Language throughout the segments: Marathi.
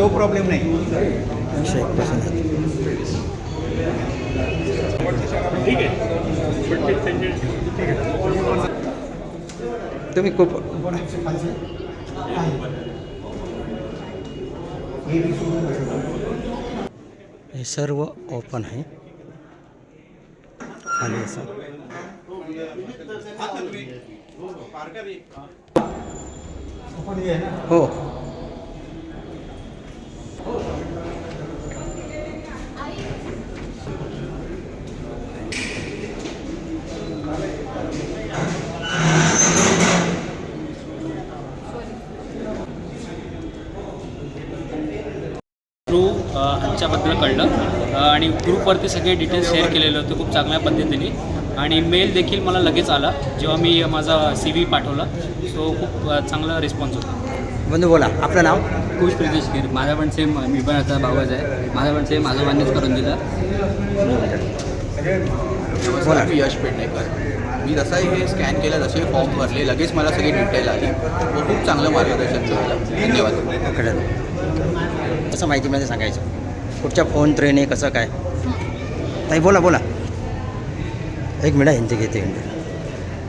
तो प्रॉब्लेम नाही. 101%. तुम्ही खूप हे सर्व ओपन आहे खाली असं. हो थ्रू आमच्याबद्दल कळलं आणि ग्रुपवरती सगळे डिटेल्स शेअर केलेले होते खूप चांगल्या पद्धतीने आणि मेल देखील मला लगेच आला जेव्हा मी माझा CV पाठवला. सो खूप चांगला रिस्पॉन्स होता. बंधू बोला आपलं नाव. खुश प्रितेश गिर. माझा पण सेम, मी पण आता भावच आहे. माझा पण सेम आजोबांनीच करून दिलं. बोला. मी यश पेडणेकर. मी जसंही हे स्कॅन केलं, जसे फॉर्म भरले, लगेच मला सगळी डिटेल आली व खूप चांगलं मार्गदर्शन मिळालं. धन्यवाद. कसं माहितीमध्ये सांगायचं कुठच्या फोन ट्रेन आहे कसं काय. ताई बोला बोला. एक मिनिट हिंदी घेते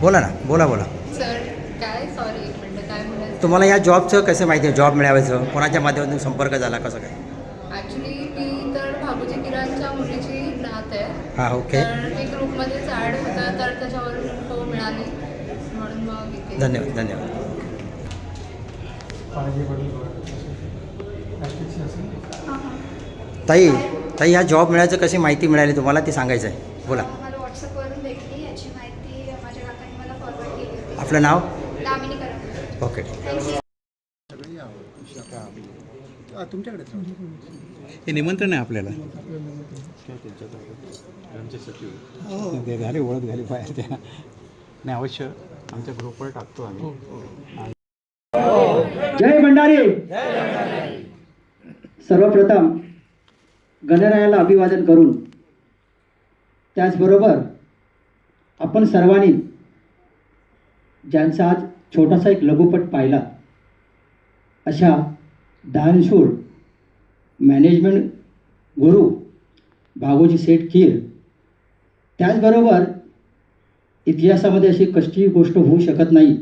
बोला ना. बोला बोला. सर काय सॉरी एक मिनटं काय म्हणायचं तुम्हाला या जॉबचं कसं माहिती आहे, जॉब मिळावायचं कोणाच्या माध्यमातून संपर्क झाला कसं काय. ॲक्च्युली मी तर भागोजी किराणच्या मुलीची नात आहे. हां ओके. तर ते ग्रुपमध्येच ॲड होतं तर त्याच्यावरून इन्फो मिळाली म्हणून मग इथे. धन्यवाद धन्यवाद. ताई ताई ह्या जॉब मिळायचं कशी माहिती मिळाली तुम्हाला ती सांगायचं आहे. बोला. मला व्हॉट्सअपवरून भेटली याची माहिती माझ्या काकांनी मला फॉरवर्ड केली होती. आपलं नाव. दामिनी करा. ओके. हे निमंत्रण आहे आपल्याला. ते झाले ओळख झाली बाहेर त्या. नाही अवश्य आमच्या ग्रुपवर टाकतो आम्ही. जय भंडारी. सर्वप्रथम गणरायाला अभिवादन करून त्याचबरोबर आपण सर्वांनी ज्यांचा आज छोटासा एक लघुपट पाहिला अशा दानशूर मॅनेजमेंट गुरु भागोजी सेठ कीर, त्याचबरोबर इतिहासामध्ये अशी कशी गोष्ट होऊ शकत नाही.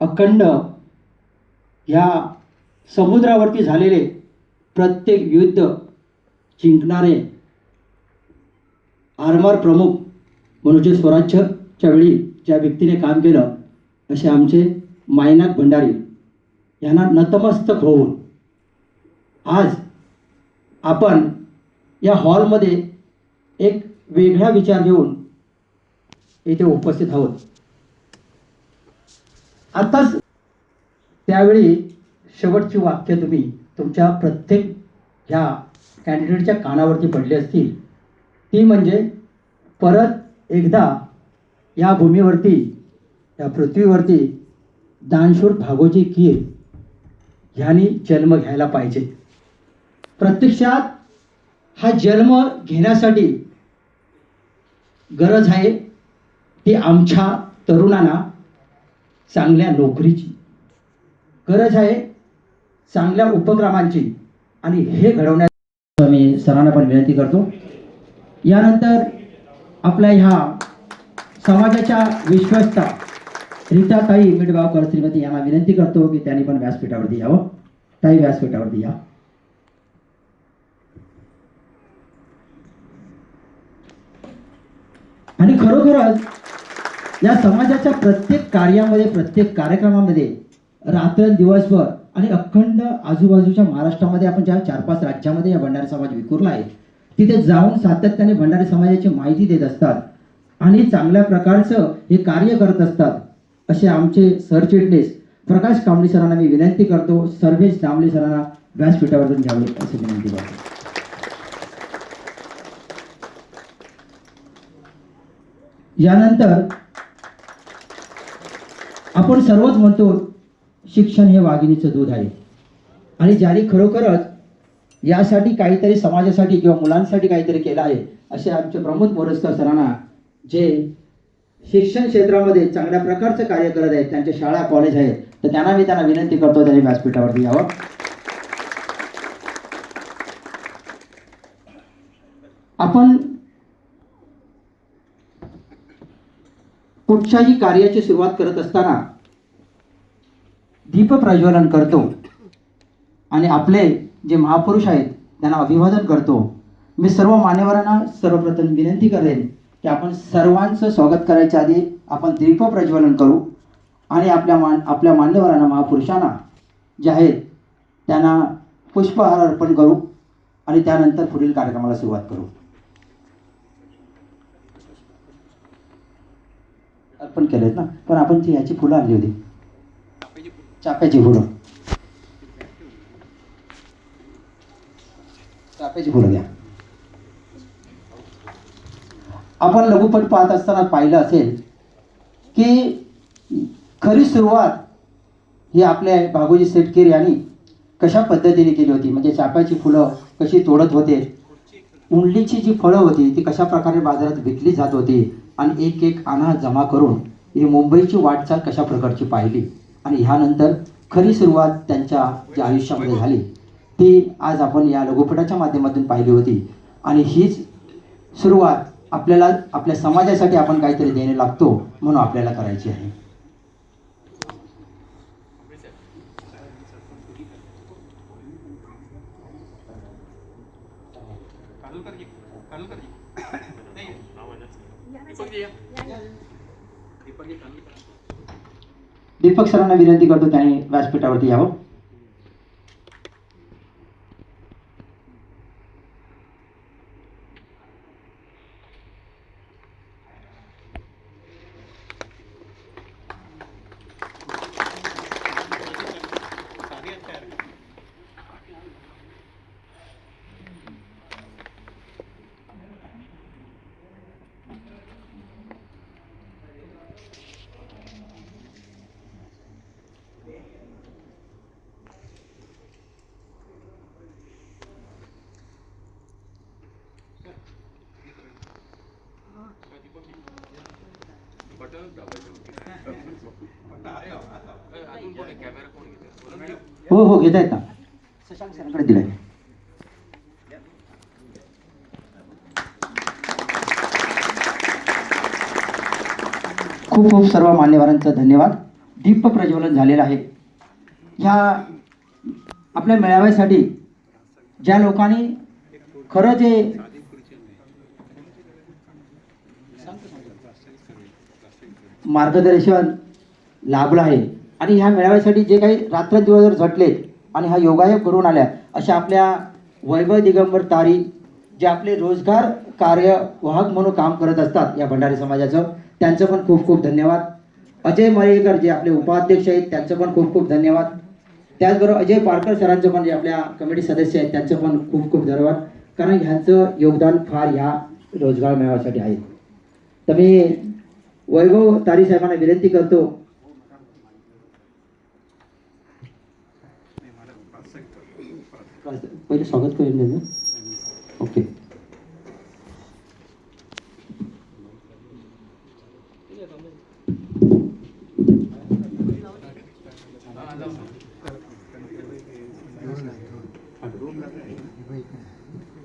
अखंड ह्या समुद्रावरती झालेले प्रत्येक युद्ध जिंकणारे आरमार प्रमुख म्हणून जे स्वराज्याच्या वेळी ज्या व्यक्तीने काम केलं असे आमचे मायनाक भंडारी यांना नतमस्तक होऊन आज आपण या हॉलमध्ये एक वेगळा विचार घेऊन इथे उपस्थित आहोत. आताच त्यावेळी शेवटची वाक्य तुम्ही तुमच्या प्रत्येक ह्या कॅन्डिडेटच्या कानावरती पडली असतील. ती म्हणजे परत एकदा या भूमीवरती या पृथ्वीवरती दानशूर भागोजी कीर ह्यांनी जन्म घ्यायला पाहिजे. प्रत्यक्षात हा जन्म घेण्यासाठी गरज आहे ती आमच्या तरुणांना चांगल्या नोकरीची गरज आहे, चांगल्या उपक्रमांची, आणि हे घडवण्यात मी सरांना पण विनंती करतो. यानंतर आपल्या ह्या समाजाच्या विश्वस्ता रीताताई मिडगावकर श्रीमती यांना विनंती करतो की त्यांनी पण व्यासपीठावरती यावं. ताई व्यासपीठावरती या. आणि खरोखरच या समाजाच्या प्रत्येक कार्यामध्ये प्रत्येक कार्यक्रमामध्ये रात्रंदिवसभर आणि अखंड आजूबाजूच्या महाराष्ट्रामध्ये आपण ज्या 4-5 राज्यामध्ये या भंडारी समाज विखुरला आहे तिथे जाऊन सातत्याने भंडारी समाजाची माहिती देत असतात आणि चांगल्या प्रकारचं हे कार्य करत असतात. असे आमचे सरचिटणीस प्रकाश कांबळे सरांना मी विनंती करतो, सर्वेश दामले सरांना व्यासपीठावरून घ्यावे अशी विनंती करतो. यानंतर आपण सर्वच म्हणतो शिक्षण हे वाघिणीचं दूध आहे आणि ज्यांनी खरोखरच यासाठी काहीतरी समाजासाठी किंवा मुलांसाठी काहीतरी केलं आहे असे आमचे प्रमोद मोरजकर सरांना जे शिक्षण क्षेत्रामध्ये चांगल्या प्रकारचं कार्य करत आहेत, त्यांच्या शाळा कॉलेज आहेत, तर त्यांना विनंती करतो त्यांनी व्यासपीठावरती यावं. आपण कुठच्याही कार्याची सुरुवात करत असताना दीप प्रज्वलन करतो आणि आपले जे महापुरुष आहेत त्यांना अभिवादन करतो. मी सर्व मान्यवरांना सर्वप्रथम विनंती करेन की आपण सर्वांचं स्वागत करायच्या आधी आपण दीप प्रज्वलन करू आणि आपल्या मान्यवरांना महापुरुषांना जे आहेत त्यांना पुष्पहार अर्पण करू आणि त्यानंतर पुढील कार्यक्रमाला सुरुवात करू. अर्पण केलेत ना, पण आपण ती ह्याची फुलं आणली होती, चाफ्याची फुलं. चाफ्याची फुलं घ्या. आपण लघुपट पाहत असताना पाहिलं असेल की खरी सुरुवात ही आपल्या भागोजी सेटकेर यांनी कशा पद्धतीने केली होती. म्हणजे चाफ्याची फुलं कशी तोडत होते, उंडलीची जी फळं होती ती कशा प्रकारे बाजारात विकली जात होती आणि एक एक आणा जमा करून ही मुंबईची वाटचाल कशा प्रकारची पाहिली आणि ह्यानंतर खरी सुरुवात त्यांच्या ज्या आयुष्यामध्ये झाली ती आज आपण या लघुपटाच्या माध्यमातून पाहिली होती. आणि हीच सुरुवात आपल्याला आपल्या समाजासाठी आपण काहीतरी देणे लागतो म्हणून आपल्याला करायची आहे. दीपक सरांना विनंती करतो त्यांनी व्यासपीठावरती यावं. हो हो घेता येत ना, शशांक सरांकडे दिलाय. खूप खूप सर्व मान्यवरांचं धन्यवाद. दीप प्रज्वलन झालेलं आहे. ह्या आपल्या मेळाव्यासाठी ज्या लोकांनी खरं जे मार्गदर्शन लाभलं आहे आणि ह्या मेळाव्यासाठी जे काही रात्रदिवस झटलेत आणि हा योगायोग करून आल्या अशा आपल्या वैभव दिगंबर तारी जे आपले रोजगार कार्यवाहक म्हणून काम करत असतात या भंडारी समाजाचं, त्यांचं पण खूप खूप धन्यवाद. अजय मरेकर जे आपले उपाध्यक्ष आहेत त्यांचं पण खूप खूप धन्यवाद. त्याचबरोबर अजय पारकर सरांचं पण जे आपल्या कमिटी सदस्य आहेत त्यांचं पण खूप खूप धन्यवाद, कारण ह्यांचं योगदान फार ह्या रोजगार मेळाव्यासाठी आहे. तर मी वैभव तारी साहेबांना विनंती करतो पहिले स्वागत करून द्या. ओके.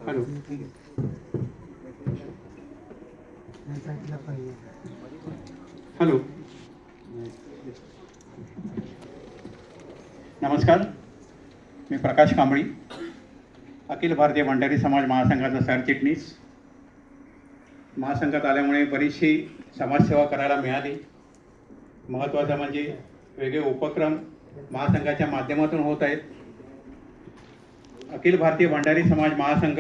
हॅलो. हॅलो. नमस्कार, मी प्रकाश कांबळी, अखिल भारतीय भंडारी समाज महासंघाचा सरचिटणीस. महासंघात आल्यामुळे बरीचशी समाजसेवा करायला मिळाली. महत्त्वाचं म्हणजे वेगळे उपक्रम महासंघाच्या माध्यमातून होत आहेत. अखिल भारतीय भंडारी समाज महासंघ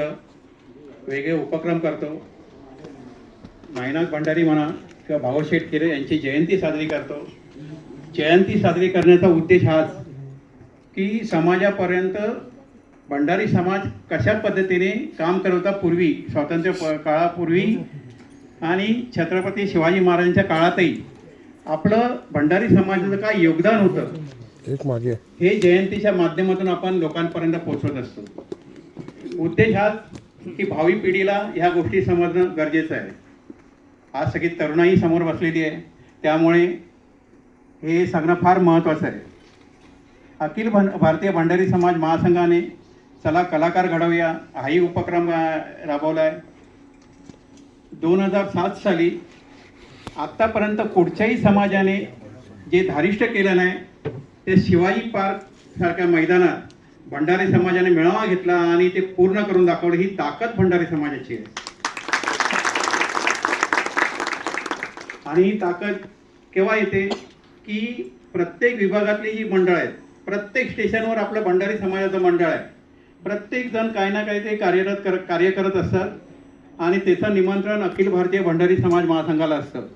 वेगळे उपक्रम करतो. नायनाथ भंडारी म्हणा किंवा भाऊशेठ केरे यांची जयंती साजरी करतो. जयंती साजरी करण्याचा उद्देश हाच की समाजापर्यंत भंडारी समाज कशा पद्धतीने काम करत होता पूर्वी, स्वातंत्र्य काळापूर्वी आणि छत्रपती शिवाजी महाराजांच्या काळातही आपलं भंडारी समाजाचं काय योगदान होतं हे जयंतीच्या माध्यमातून आपण लोकांपर्यंत पोहोचवत असतो. उद्देश हा की भावी पिढीला ह्या गोष्टी समजणं गरजेचं आहे. आज सगळी तरुणाई समोर बसलेली आहे, त्यामुळे हे सांगणं फार महत्त्वाचं आहे. अखिल भारतीय भंडारी समाज महासंघाने चला कलाकार घडवूया हाही उपक्रम राबवला आहे. 2007 साली आत्तापर्यंत कुठच्याही समाजाने जे धारिष्ट केलं नाही ते शिवाजी पार्क सारख्या मैदानात भंडारी समाजाने मेळावा घेतला आणि ते पूर्ण करून दाखवलं. ही ताकद भंडारी समाजाची आहे. आणि ही ताकद केव्हा येते की प्रत्येक विभागातली जी मंडळ आहेत, प्रत्येक स्टेशनवर आपलं भंडारी समाजाचं मंडळ आहे. प्रत्येक जण काही ना काही ते कार्य करत असतात आणि त्याचं निमंत्रण अखिल भारतीय भंडारी समाज महासंघाला असतं.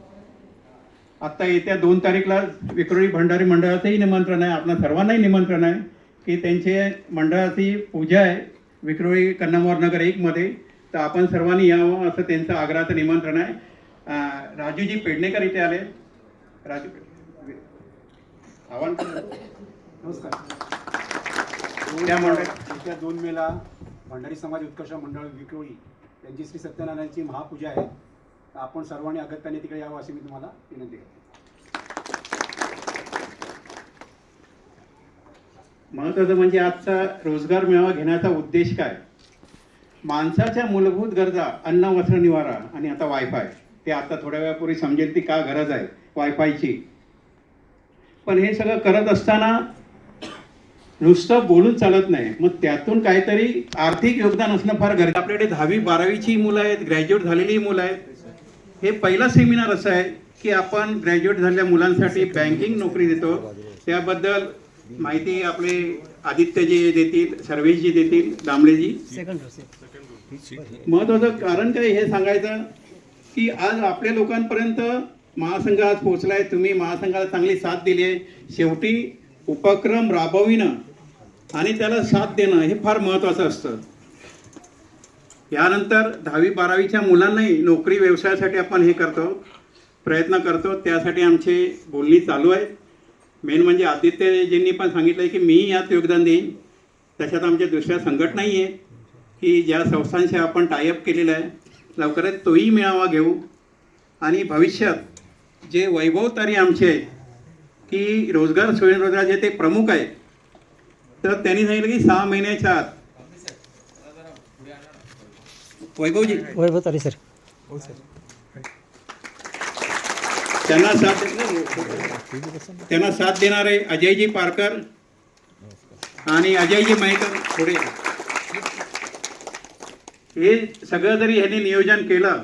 आत्ता येत्या 2 तारीखला विक्रोळी भंडारी मंडळाचंही निमंत्रण आहे. आपल्या सर्वांनाही निमंत्रण आहे की त्यांचे मंडळाची पूजा आहे विक्रोळी कन्नमवार नगर 1 मध्ये. तर आपण सर्वांनी यावं असं त्यांचं आग्रहाचं निमंत्रण आहे. राजूजी पेडणेकर इथे आले. राजू आव्हान नमस्कार. त्या मंडळ येत्या 2 मेला भंडारी समाज उत्कर्ष मंडळ विक्रोळी यांची श्री सत्यनारायणाची महापूजा आहे. तर आपण सर्वांनी अगत्याने तिकडे यावं अशी मी तुम्हाला विनंती करतो. महत्त्वाचं म्हणजे आजचा रोजगार मेळावा घेण्याचा उद्देश काय? माणसाच्या मूलभूत गरजा अन्न वस्त्र निवारा आणि आता वायफाय. ते आता थोड्या वेळापूर्वी समजेल ती का गरज आहे वायफायची. पण हे सगळं करत असताना नुसतं बोलून चालत नाही. मग त्यातून काहीतरी आर्थिक योगदान असणं फार गरजेचं. आपल्याकडे 10वी 12वीची मुलं आहेत, ग्रॅज्युएट झालेली मुलं आहेत. हे पहिला सेमिनार असं आहे की आपण ग्रॅज्युएट झालेल्या मुलांसाठी बँकिंग नोकरी देतो. त्याबद्दल माहिती आपले आदित्यजी देतील, सर्वेशजी देतील, दामलेजी. महत्त्वाचं कारण काय हे सांगायचं की आज आपल्या लोकांपर्यंत महासंघ आज पोहोचला आहे. तुम्ही महासंघाला चांगली साथ दिली आहे. शेवटी उपक्रम राबविणं आणि त्याला साथ देणं हे फार महत्त्वाचं असतं. यानंतर 10वी 12वीच्या मुलांनाही नोकरी व्यवसायासाठी आपण हे करतो, प्रयत्न करतो. त्यासाठी आमचे बोलणी चालू आहेत. मेन म्हणजे आदित्यजींनी पण सांगितलं आहे की मीही यात योगदान देईन. त्याच्यात आमच्या दुसऱ्या संघटनाही आहे की ज्या संस्थांशी आपण टायअप केलेलं आहे. लवकरच तोही मेळावा घेऊ. आणि भविष्यात जे वैभवतारी आमचे आहेत की रोजगार स्वयंरोजगार जे ते प्रमुख आहेत, तर त्यांनी सांगितलं की 6 महिन्याच्या आत वैभवजी वैभवतारी सर त्यांना साथ देणारे अजयजी पारकर आणि अजयजी मयेकर पुढे. हे सगळं जरी ह्यांनी नियोजन केलं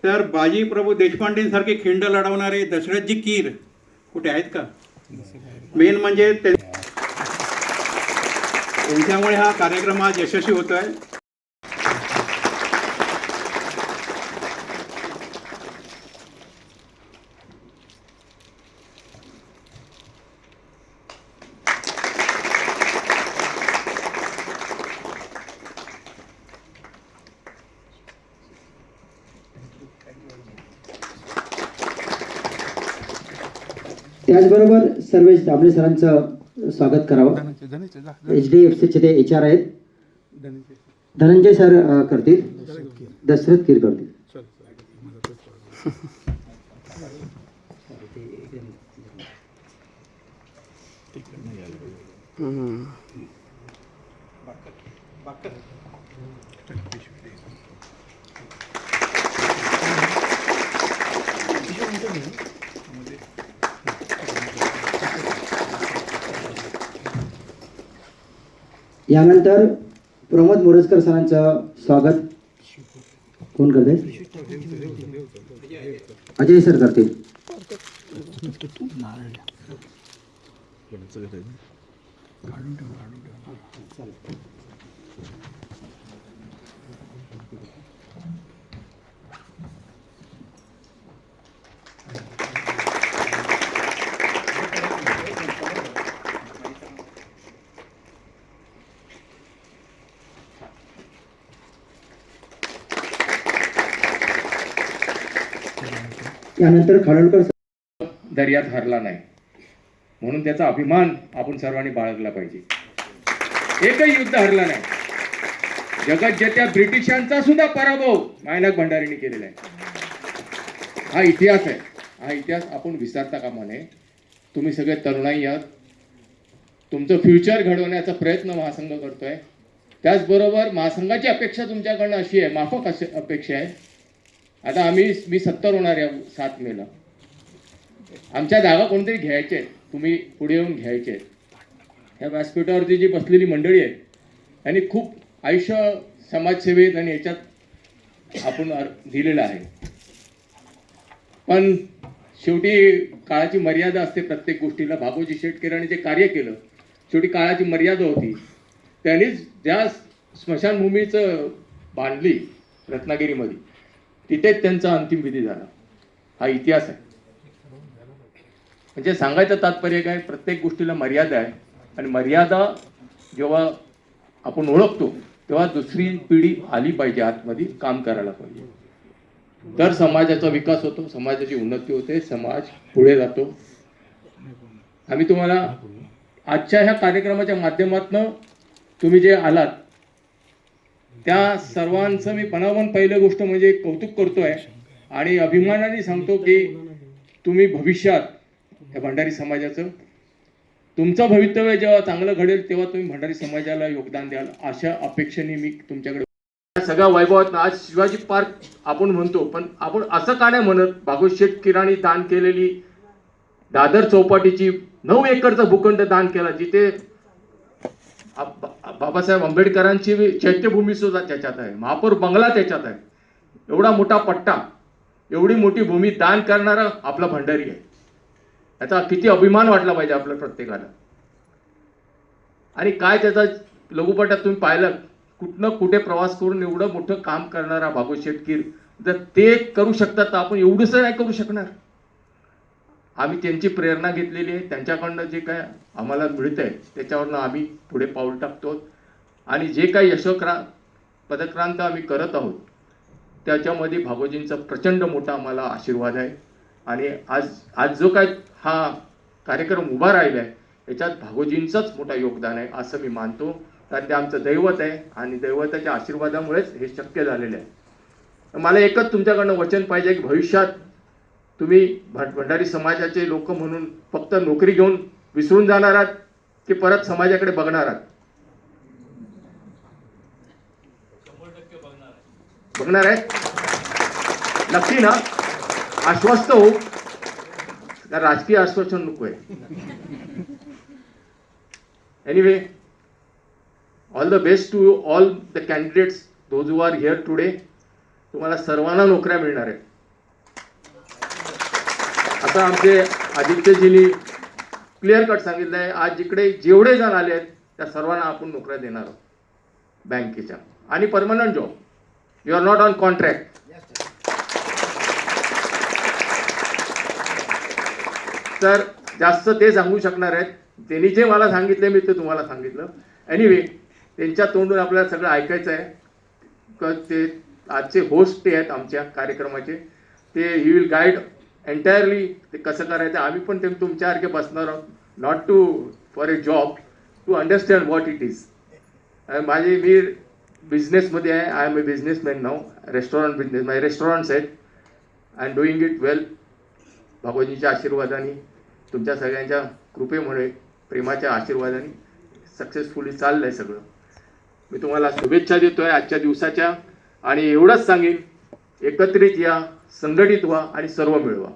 तर बाजी प्रभू देशपांडेंसारखे खिंड लढवणारे दशरथजी कीर कुठे आहेत का? मेन म्हणजे त्यांच्यामुळे हा कार्यक्रम आज यशस्वी होतो आहे. त्याचबरोबर सर्वेश दामले सरांचं स्वागत करावं. HDFCचे ते HR आहेत. धनंजय सर करतील, दशरथ कीर करतील. यानंतर प्रमोद मोरजकर सरांचं स्वागत कोण करते? अजय सर करतील. यानंतर खानोलकर दर्यात हरला नाही म्हणून त्याचा अभिमान आपण सर्वांनी बाळगला पाहिजे. एकही युद्ध हरला नाही. जगज्जेत्या ब्रिटिशांचा सुद्धा पराभव मायनाक भंडारींनी केलेला आहे. हा इतिहास आहे. हा इतिहास आपण विसरता कामा नये. तुम्ही सगळे तरुणाई आहात. तुमचं फ्युचर घडवण्याचा प्रयत्न महासंघ करतोय. त्याचबरोबर महासंघाची अपेक्षा तुमच्याकडनं अशी आहे, माफक अपेक्षा आहे आता मी 70 होणार आहे 7 मेला. आमच्या जागा कोणतरी घ्यायचे आहेत, तुम्ही पुढे येऊन घ्यायचे आहेत. ह्या व्यासपीठावरती जी बसलेली मंडळी आहे यांनी खूप आयुष्य समाजसेवेत आणि याच्यात आपण दिलेलं आहे. पण शेवटी काळाची मर्यादा असते प्रत्येक गोष्टीला. भागोजी शेटकरांनी जे कार्य केलं, शेवटी काळाची मर्यादा होती. त्यांनीच ज्या स्मशानभूमीचं बांधली रत्नागिरीमध्ये, तिथेच त्यांचा अंतिम विधी झाला. हा इतिहास आहे. म्हणजे सांगायचं तात्पर्य काय, प्रत्येक गोष्टीला मर्यादा आहे. आणि मर्यादा जेव्हा आपण ओळखतो तेव्हा दुसरी पिढी आली पाहिजे, आतमध्ये काम करायला पाहिजे. तर समाजाचा विकास होतो, समाजाची उन्नती होते, समाज पुढे जातो. आम्ही तुम्हाला आजच्या ह्या कार्यक्रमाच्या माध्यमातून तुम्ही जे आलात त्या सर्वांचं मी मनापासून पहिली गोष्ट म्हणजे कौतुक करतोय आणि अभिमानाने सांगतो की तुम्ही भविष्यात या भंडारी समाजाचं, तुमचं भवितव्य जेव्हा चांगलं घडेल तेव्हा तुम्ही भंडारी समाजाला योगदान द्याल, अशा अपेक्षेने मी तुमच्याकडे. सगळ्या वैभवात आज शिवाजी पार्क आपण म्हणतो, पण आपण असं का नाही म्हणत, भागवत शेटकरांनी दान केलेली दादर चौपाटीची 9 एकरचं भूखंड दान केला, जिथे बाबासाहेब आंबेडकरांची चैत्यभूमी सुद्धा त्याच्यात आहे, महापौर बंगला त्याच्यात आहे. एवढा मोठा पट्टा, एवढी मोठी भूमी दान करणारा आपला भंडारी आहे. याचा किती अभिमान वाटला पाहिजे आपल्या प्रत्येकाला. आणि काय त्याचा लघुपटात तुम्ही पाहिलं, कुठनं कुठे प्रवास करून एवढं मोठं काम करणारा भागवत शेटकीर, जर ते करू शकतात तर आपण एवढंसं नाही करू शकणार. आम्ही त्यांची प्रेरणा घेतलेली आहे, त्यांच्याकडनं जे काय आम्हाला मिळतं आहे त्याच्यावरनं आम्ही पुढे पाऊल टाकतो. आणि जे काही पदक्रांत आम्ही करत आहोत त्याच्यामध्ये भागोजींचा प्रचंड मोठा आम्हाला आशीर्वाद आहे. आणि आज जो काय हा कार्यक्रम उभा राहिला आहे याच्यात भागोजींचंच मोठं योगदान आहे असं मी मानतो. तर ते आमचं दैवत आहे आणि दैवताच्या आशीर्वादामुळेच हे शक्य झालेलं आहे. मला एकच तुमच्याकडनं वचन पाहिजे की भविष्यात तुम्ही भंडारी समाजाचे लोक म्हणून फक्त नोकरी घेऊन विसरून जाणार आहात की परत समाजाकडे बघणार आहात? बघणार आहे नक्की ना? आश्वस्त हो, राजकीय आश्वासन नको आहे. Anyway, all the best to all the candidates those who are here today. तुम्हाला सर्वांना नोकऱ्या मिळणार आहेत. आता आमचे आदित्यजींनी क्लिअर कट सांगितलं आहे, आज जिकडे जेवढे जण आले आहेत त्या सर्वांना आपण नोकऱ्या देणार आहोत बँकेच्या, आणि permanent job. You are not on contract. तर जास्त ते सांगू शकणार आहेत. त्यांनी जे मला सांगितले मी ते तुम्हाला सांगितलं. एनिवे, त्यांच्या तोंडून आपल्याला सगळं ऐकायचं आहे. ते आजचे होस्ट ते आहेत आमच्या कार्यक्रमाचे, ते ही विल गाईड एंटायरली ते कसं करायचं. आम्ही पण ते तुमच्यासारखे बसणार आहोत, not to for a job, to understand what it is. मी बिझनेसमध्ये आहे. आय एम ए बिझनेसमॅन नाव. रेस्टॉरंट बिझनेस, माझे रेस्टॉरंट्स आहेत. I am doing it well. भगवतीच्या आशीर्वादाने, तुमच्या सगळ्यांच्या कृपेमुळे, प्रेमाच्या आशीर्वादाने सक्सेसफुली चाललं आहे सगळं. मी तुम्हाला शुभेच्छा देतो आहे आजच्या दिवसाच्या. आणि एवढंच सांगेन, एकत्रित या, संघटित व्हा आणि सर्व मिळवा.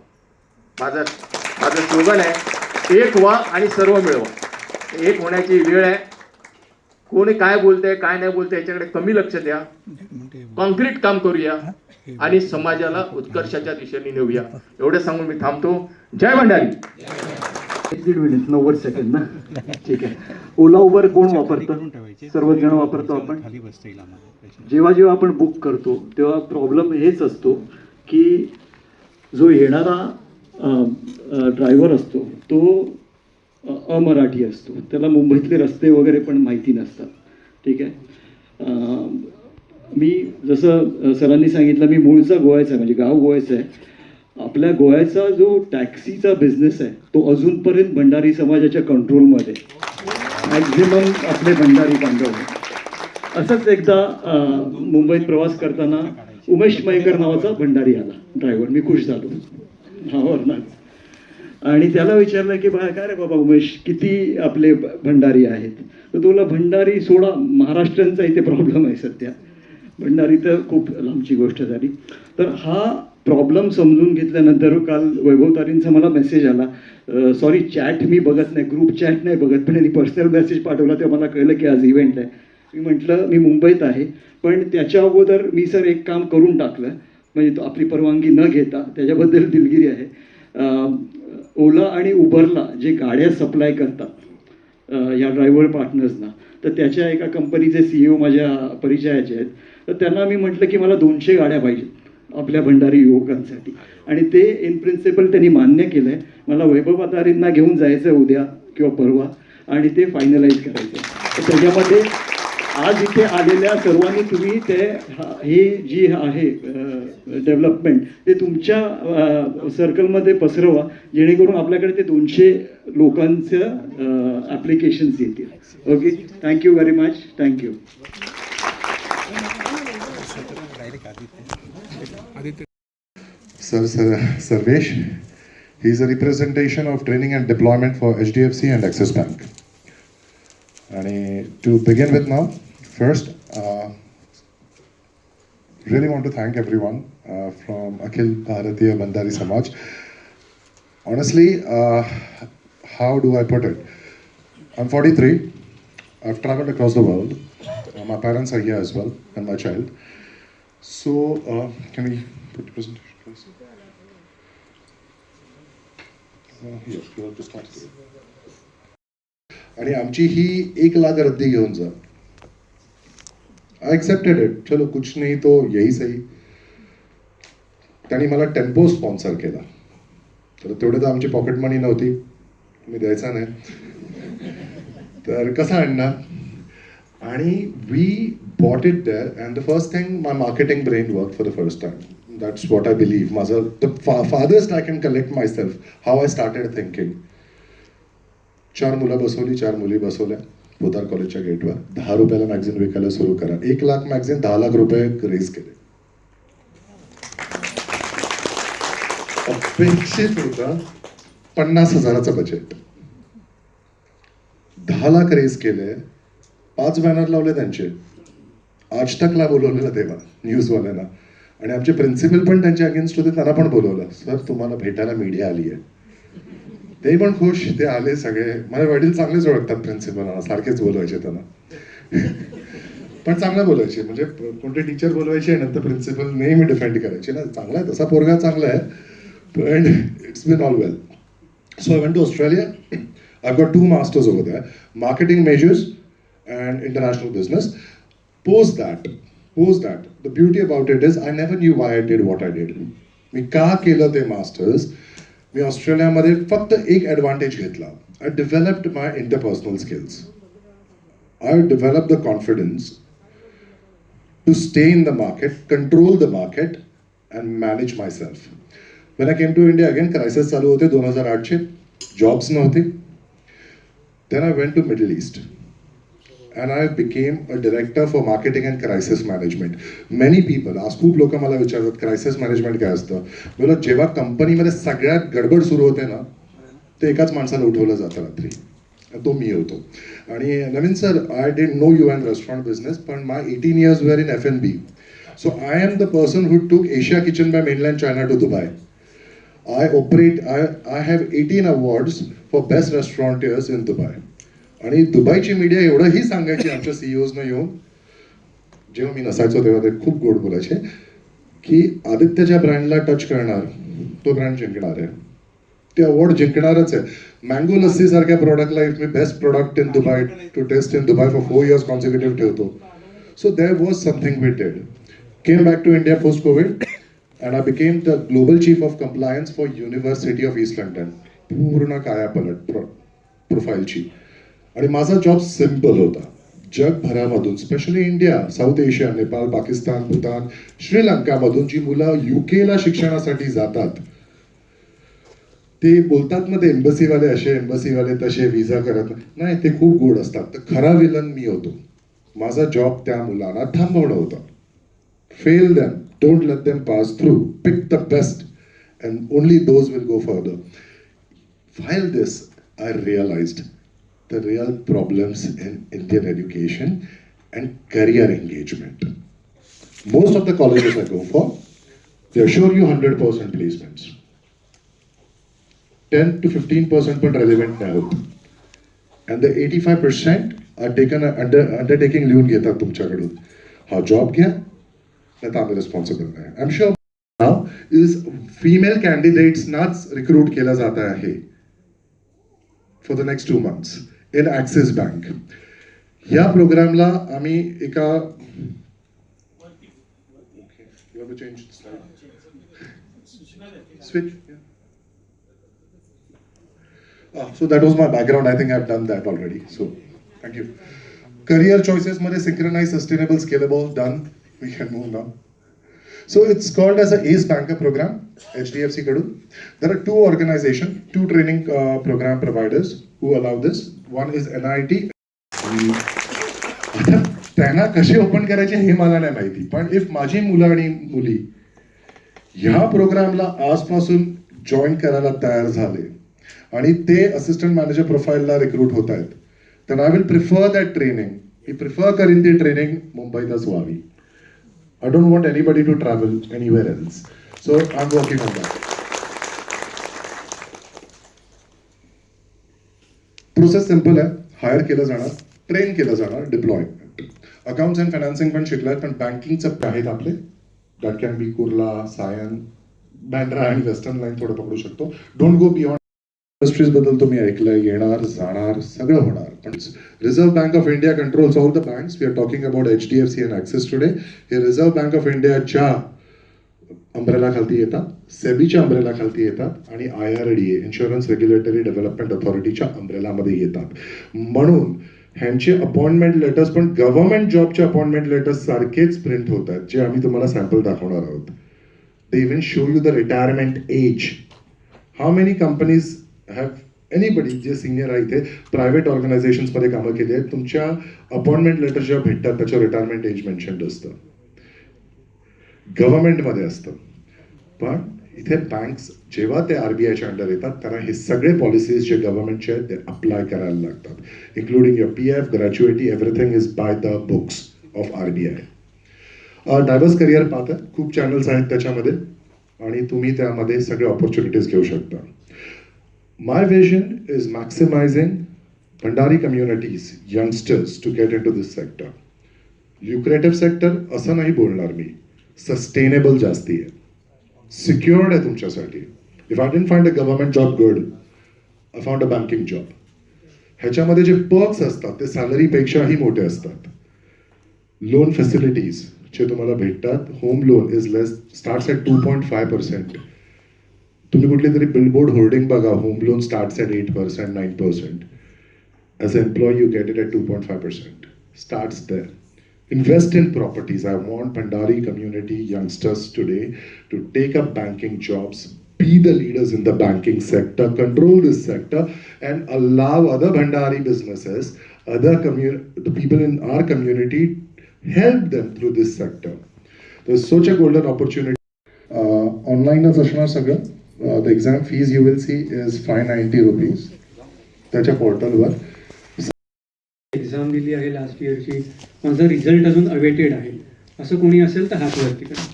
माझं स्लोगन आहे, एक व्हा आणि सर्व मिळवा. एक होण्याची वेळ आहे. कोणी काय बोलतंय काय नाही बोलतंय याच्याकडे कमी लक्ष द्या. कॉन्क्रीट काम करूया आणि समाजाला उत्कर्षाच्या दिशेने नेऊया. एवढं सांगून मी थांबतो. जय भंडारी. 1 मिनिट 90 सेकंद ना, ठीक आहे. ओला उबर कोण वापरतं? सर्वच जण वापरतो आपण. जेव्हा जेव्हा आपण बुक करतो तेव्हा प्रॉब्लेम हेच असतो की जो येणारा ड्रायव्हर असतो तो अमराठी असतो, त्याला मुंबईतले रस्ते वगैरे पण माहिती नसतात. ठीक आहे. मी जसं सरांनी सांगितलं, मी मूळचा गोव्याचा आहे, म्हणजे गाव गोव्याचं आहे. आपल्या गोव्याचा जो टॅक्सीचा बिझनेस आहे तो अजूनपर्यंत भंडारी समाजाच्या कंट्रोलमध्ये. मॅक्झिमम आपले भंडारी बांधव. असंच एकदा मुंबईत प्रवास करताना उमेश मयेकर नावाचा भंडारी आला ड्रायव्हर. मी खुश झालो ना. आणि त्याला विचारलं की काय रे बाबा उमेश, किती आपले भंडारी आहेत? तर तुला भंडारी सोडा, महाराष्ट्रांचा इथे प्रॉब्लेम आहे सध्या. भंडारी तर खूप लांबची गोष्ट झाली. तर हा प्रॉब्लेम समजून घेतल्यानंतर काल वैभवतारींचा मला मेसेज आला. सॉरी, चॅट मी बघत नाही, ग्रुप चॅट नाही बघत, पण त्यांनी पर्सनल मेसेज पाठवला तेव्हा मला कळलं की आज इव्हेंट आहे. मी म्हटलं मी मुंबईत आहे, पण त्याच्या अगोदर मी सर एक काम करून टाकलं, म्हणजे तो आपली परवानगी न घेता, त्याच्याबद्दल दिलगिरी आहे. ओला आणि उबरला जे गाड्या सप्लाय करतात या ड्रायव्हर पार्टनर्सना, तर त्याच्या एका कंपनीचे CEO माझ्या परिचयाचे आहेत. तर त्यांना मी म्हटलं की मला 200 गाड्या पाहिजेत आपल्या भंडारी युवकांसाठी, आणि ते इन प्रिन्सिपल त्यांनी मान्य केलं आहे. मला वैभवतारींना घेऊन जायचं आहे उद्या किंवा परवा आणि ते फायनलाईज करायचं आहे. तर त्याच्यामध्ये आज इथे आलेल्या सर्वांनी तुम्ही ते ही जी आहे डेव्हलपमेंट ते तुमच्या सर्कलमध्ये पसरवा, जेणेकरून आपल्याकडे ते 200 लोकांचं ॲप्लिकेशन्स येतील. Okay, thank you very much. Thank you. Sarvesh, he is a representation of training and deployment for HDFC and Axis Bank. And to begin with now, first, really want to thank everyone from Akhil Bharatiya Bandari Samaj. Honestly, how do I put it? I'm 43. I've traveled across the world. My parents are here as well, and my child. So, can we put the presentation, please? Here, you have to start here. आणि आमची ही 1 लाख रद्दी घेऊन जा. I accepted it. चलो कुछ नाही तो यही सही. त्यांनी मला टेम्पो स्पॉन्सर केला. तर तेवढे तर आमची पॉकेट मनी नव्हती, मी द्यायचा नाही, तर कसं आणणार. आणि we bought it there and the first thing my marketing brain work for the first time. That's what I believe. माझं the farthest I can collect my self, how I started thinking. 4 मुलं बसवली, 4 मुली बसवल्या पोदार कॉलेजच्या गेटवर. 10 रुपयाला मॅगझिन विकायला सुरू करा. 1 लाख मॅगझिन 10 लाख रुपये रेज केले. अपेक्षित होतं 50,000चं बजेट. 10 लाख रेज केले. 5 बॅनर लावले त्यांचे. आज तकला बोलवलेलं तेव्हा न्यूजवाल्यांना, आणि आमचे प्रिन्सिपल पण त्यांच्या अगेन्स्ट होते, त्यांना पण बोलवलं. सर तुम्हाला भेटायला मीडिया आली आहे. ते पण खुश. ते आले सगळे. माझे वडील चांगलेच ओळखतात प्रिन्सिपलांना, सारखेच बोलवायचे त्यांना, पण चांगलं बोलायचे. म्हणजे कोणते टीचर बोलवायचे नंतर प्रिन्सिपल नेहमी डिफेंड करायचे ना, चांगला आहे तसा पोरगा, चांगला आहे, पण it's been all well. So I went to Australia. I got 2 masters over there, marketing majors and international business. Post that the beauty about it is I never knew why I did what I did. मी का केलं ते मास्टर्स. मी ऑस्ट्रेलियामध्ये फक्त एक ॲडव्हान्टेज घेतला. I developed my interpersonal skills. I develop the confidence to stay in the market, control the market and manage myself. When I came to India again crisis चालू होते 2008चे. जॉब्स नव्हते. Then I went to Middle East and I became a director for marketing and crisis management. Many people ask, खूप लोक मला विचारतात क्रायसिस मॅनेजमेंट काय असतं. मला जेव्हा कंपनीमध्ये सगळ्यात गडबड सुरू होते ना, ते एकाच माणसाला उठवलं जातं रात्री, तो मी होतो. आणि नवीन sir, I didn't know you in restaurant business, पण my 18 years were in F&B. So I am the person who took Asia kitchen by mainland China to Dubai. I have 18 awards for best restaurateurs in Dubai. आणि दुबईची मीडिया एवढंही सांगायची आमच्या CEOsनं येऊन, जेव्हा मी नसायचो तेव्हा ते खूप गोड बोलायचे की आदित्यच्या ब्रँडला टच करणार तो ब्रँड जिंकणार आहे, ते अवॉर्ड जिंकणारच आहे. मँगो लस्सी सारख्या प्रोडक्टला इफ मी best product in Dubai to test in Dubai for 4 years consecutive ठेवतो. So there was something we did. Came back to India post COVID and I became the global chief of compliance for university of East London. पूर्ण कायापलट प्रोफाईलची. आणि माझा जॉब सिम्पल होता. जगभरामधून, specially India, south Asia, Nepal, Pakistan, Bhutan, श्रीलंकामधून जी मुलं UK शिक्षणासाठी जातात, ते बोलतात ना ते एम्बसीवाले असे, एम्बसीवाले तसे, व्हिसा करत नाही, ते खूप गोड असतात. तर खरा विलन मी होतो. माझा जॉब त्या मुलांना थांबवणं होतं. Fail them, don't let them pass through, pick the best and only those will go further. While this I realised the real problems in Indian education and career engagement. Most of the colleges I go for, they assure you 100% placements. 10 to 15% पण relevant नाही होत. And the 85% are taken undertaking लिहून घेतात तुमच्याकडून. हा जॉब घ्या, नाही तर आम्ही रिस्पॉन्सिबल नाही. I am sure now is female candidates नाच रिक्रूट केला जात आहे for the next 2 months in axis bank. या प्रोग्रामला आम्ही एका switch. So that was my background. I think I've done that already. So thank you. Career choices मध्ये synchronized, sustainable, scalable, done. We can move now. So it's called as a ACE Banker program, HDFC कडून. There are 2 organizations, 2 training program providers who allow this. One is NIT. आता त्यांना कसे ओपन करायचे हे मला नाही माहिती, पण इफ माझी मुलं आणि मुली ह्या प्रोग्रामला आजपासून जॉईन करायला तयार झाले आणि ते असिस्टंट मॅनेजर प्रोफाईलला रिक्रूट होत आहेत, तर I will prefer that training. मी प्रिफर करीन ती ट्रेनिंग मुंबईतच व्हावी. I don't want anybody to travel anywhere else. So I am working on that. Process simple आहे. हायर केलं जाणार, ट्रेन केलं जाणार, डिप्लॉयमेंट. अकाउंट्स अँड फायनान्सिंग पण शिकलाय, पण बँकिंगचं आहेत आपले. That can be Kurla, Sion, Bandra आणि वेस्टर्न लाईन थोडं पकडू शकतो. Don't go beyond. इंडस्ट्रीज बद्दल तुम्ही ऐकलंय, येणार जाणार सगळं होणार. पण Reserve Bank of India controls all the banks. We are talking about HDFC and Axis today. हे रिझर्व्ह बँक ऑफ इंडियाच्या अंब्रेला खालती येतात, सेबीच्या अंब्रेला खालती येतात आणि IRDA इन्शुरन्स रेग्युलेटरी डेव्हलपमेंट अथॉरिटीच्या अंब्रेलामध्ये येतात. म्हणून ह्यांचे अपॉइंटमेंट लेटर्स पण गव्हर्नमेंट जॉबचे अपॉइंटमेंट लेटर्स सारखेच प्रिंट होत आहेत, जे आम्ही तुम्हाला सॅम्पल दाखवणार आहोत. They even show you the retirement age. How many companies have anybody जे सिनियर आहे इथे प्रायव्हेट ऑर्गनायझेशन्समध्ये कामं केली आहेत, तुमच्या अपॉइंटमेंट लेटर जेव्हा भेटतात त्याच्यावर रिटायरमेंट एज मेन्शन्ड असतं, गव्हर्नमेंटमध्ये असतं. पण इथे बँक्स जेव्हा ते RBIच्या अंडर येतात त्यांना हे सगळे पॉलिसीज जे गव्हर्नमेंटचे आहेत ते अप्लाय करायला लागतात, including your PF, gratuity, everything is by the books of RBI. Diverse career path आहे, खूप चॅनल्स आहेत त्याच्यामध्ये आणि तुम्ही त्यामध्ये सगळे ऑपॉर्च्युनिटीज घेऊ शकता. My vision is maximising Bhandari communities, youngsters to get in to this sector. Lucrative sector असं नाही बोलणार मी, सस्टेनेबल जास्ती आहे, सिक्युअर्ड आहे तुमच्यासाठी. If I didn't find a government job good, I found a banking job. ह्याच्यामध्ये जे पर्क्स असतात ते सॅलरीपेक्षाही मोठे असतात. लोन फॅसिलिटीज जे तुम्हाला भेटतात, home loan is less, starts at 2.5%. तुम्ही कुठली तरी बिलबोर्ड होर्डिंग बघा, home loan starts at 8%, 9%. As a employ you get it at 2.5%. Starts there. Invest in properties. I want Bhandari community youngsters today to take up banking jobs, be the leaders in the banking sector, control this sector, and allow other Bhandari businesses, the people in our community, help them through this sector. There's such a golden opportunity. Online as असणार सगळं. The exam fees you will see is 590 rupees. त्याच्या पोर्टलवर. एक्झाम दिली आहे लास्ट इयरची, माझा रिझल्ट अजून अवेटेड आहे असं कोणी असेल तर हात वरती करा.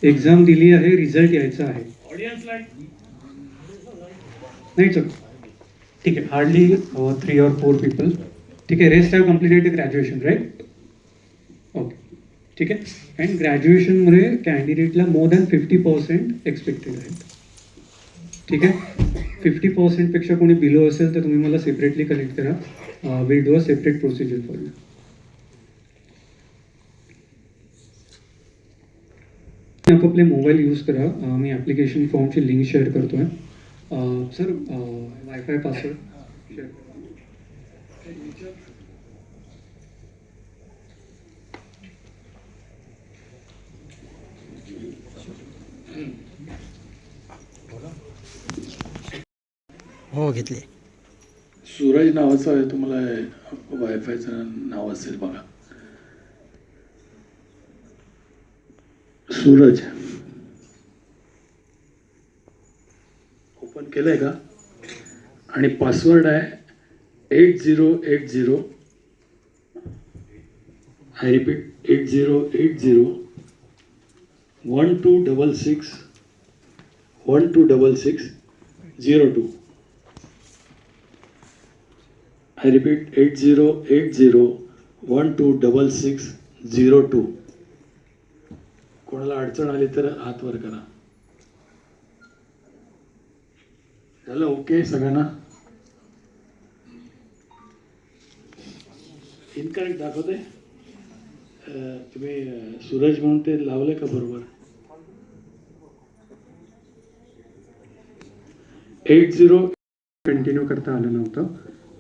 एक्झाम दिली आहे, रिझल्ट यायचा आहे. नाही चल ठीक आहे, हार्डली 3 or 4 people. ठीक आहे, rest have completed graduation right. Okay ठीक आहे. अँड ग्रॅज्युएशनमध्ये कॅन्डिडेटला मोर दॅन 50% एक्सपेक्टेड आहे. ठीक आहे, 50% पेक्षा कोणी बिलो असेल तर तुम्ही मला सेपरेटली कनेक्ट करा. Will do a separate procedure for you. आपापले मोबाईल यूज करा. मी ॲप्लिकेशन फॉर्मची लिंक शेअर करतो आहे. सर वायफाय पासवर्ड शेअर करा. हो घेतले. सूरज नावाचं आहे, तुम्हाला वायफायचं नाव असेल बघा, सूरज. ओपन केलंय का? आणि पासवर्ड आहे 8080. I repeat, 8080-1266-02. I repeat, 8080-1266-02. कोणाला अडचण आली तर हात वर करा. झालं ओके सगळ्यांना? इनकरेक्ट दाखवते. तुम्ही सूरज म्हणून ते लावले का बरोबर? 80 कंटिन्यू करता आलं नव्हतं,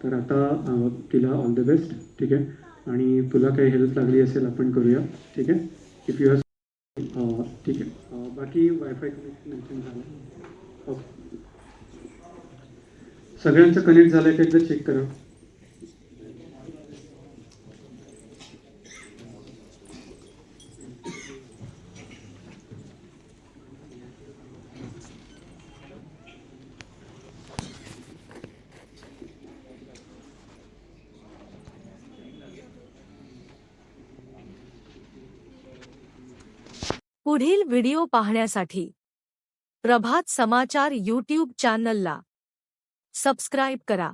तर आता तिला ऑल द बेस्ट. ठीक आहे, आणि तुला काही हेल्प लागली असेल आपण करूया. ठीक आहे, इफ यू ठीक आहे. बाकी वायफाय कनेक्शन झालं? ओके, सगळ्यांचं कनेक्ट झालं आहे का एकदा चेक करा. पुढील व्हिडिओ पाहण्यासाठी प्रभात समाचार यूट्यूब चॅनलला सबस्क्राईब करा.